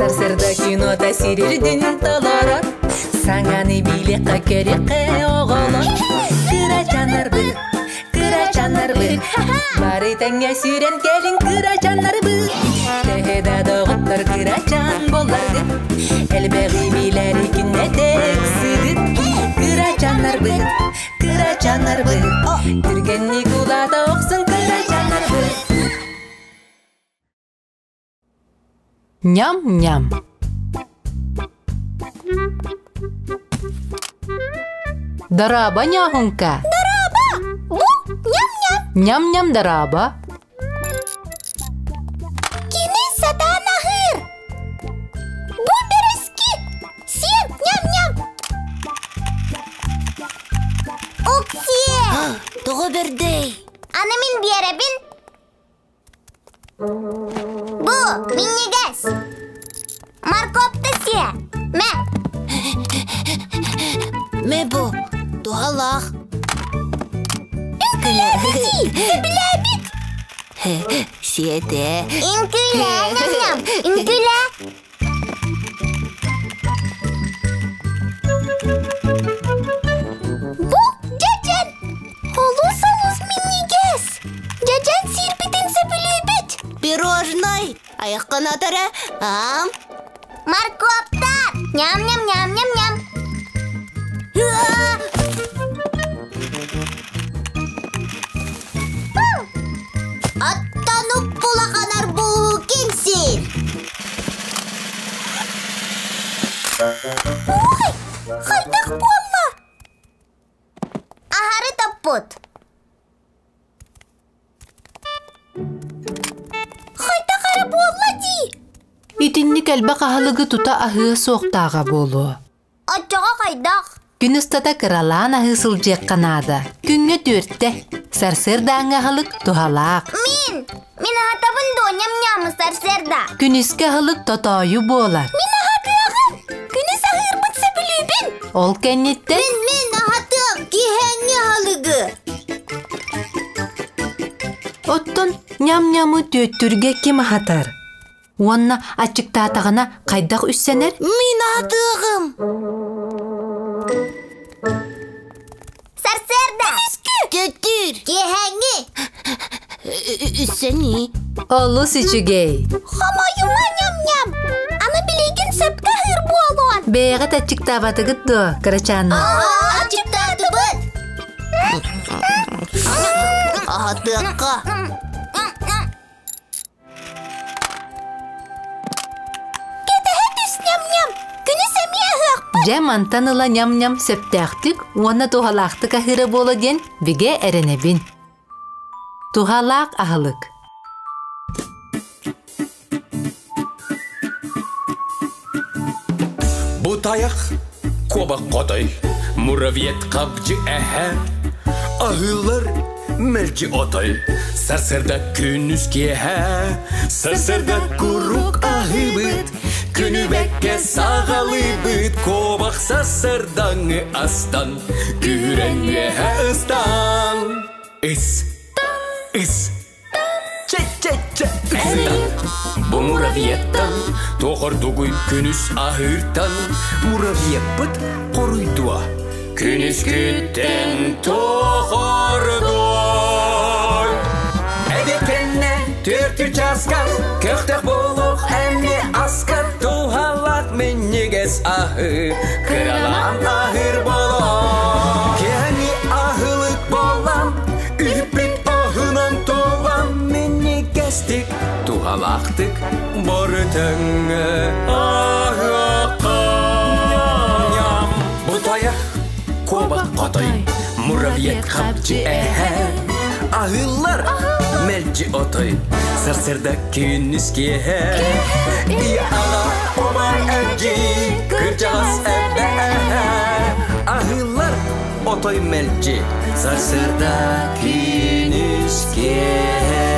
Sarsırda kinoda sirirdin talara Sangani bilekka kerekke oğola Kıra canlar bı Bari tenge süren gelin kıra canlar bı Tehede doğutlar kıra can bollardı Elbeği biler ikinne tek sıdı Kıra canlar bı Türgenli kulada oksun kıra canlar bı Ням-ням. Дараба няхунка. Дараба! Бу! Ням-ням! Ням-ням дараба. Кини сатан ахыр! Бу берески! Сен ням-ням! Оксе! Тугу бердей! Аны мин беребин! Бу! Миннигес! Маркопта се! Ме! Ме бу! Тугалах! Инкülä biti! Sebile bit! Siete. İnkülä! Nyam-nyam! İnkülä! Bu! Cecen! Olus minniges! Cecen sirbitin sebile bit! Пирожный. Аяқ қанатары. Маркоптар! Ням-ням-ням-ням-ням! Аттанып булақанар бұл кенсен. Ой! Хайдақ болла! Ахары таппыт! Хайдақ ары болла ди! Итинник әлбә қахылығы тута ахы соқтаға болу. Атчаға хайдақ! Күністата кыралан ахы сылжек қанады. Күнге төртті. Сарсырдаңа хылық тухалақ. Min ahatapın do nyam-nyamı sarsırda. Күніске хылық татайы болар. Min ahatığım! Günis ahırmıt sebülübün! Ол кәнетті? Мен ағатық кихәңе халығы. Оттон ням-нямы төттүрге кем ахатар. Онна ачықтатығына қайдақ үссенер? Мен ағатығым. Sarsırda! Төттүр. Kehenge! Үссәне. Олу сичігей. Хаmayıma nyam-nyam! Ana bilegin sepka hır bolon! Бәғіт ачықтабаты ғыдды, кырачаны. Ачықтады бұд. Ағатыққа. Кетehedis nyam-nyam! Günis emiye hıq! Жа мантаныла ням-ням сөптәқтік, оны тухалақтық ахыры болы ден біге әрінебін. Тухалақ ахылық. Бутаяқ кобақ қотай, мұравиет қабжы әхә. Ағылар мәлчі отай, сарсырда күнүске әхә. Сарсырда күрік ағы бұд, күні бәкке сағалы бұд. Кобақ сарсырдаңы астан, күрәңі әхә ыстан. Че-че-че ыстан. Бұ мұравиеттан, тоғыр дугуй күнүс ахыртан. Мұравиет бұд қоруйдуа, күнүс күттен тоғырдуай. Әдекенне төртір жасқан, көқтек болуқ әмне асқан. Тухалақ меннегес ахы, кыралан ахыр болам. Кәне ахылық болам, үппет ахынан толам. Меннегестік, тухалақтық борытыңы ахыққам. Бұтаяқ кобақ қотай, мұравиет қапчы әхә. Ahıllar melci otoy, sarsırda künnüske əhə. İyi ala oman əvci, kırcağız əvdə əhə. Ahıllar otoy melci, sarsırda künnüske əhə.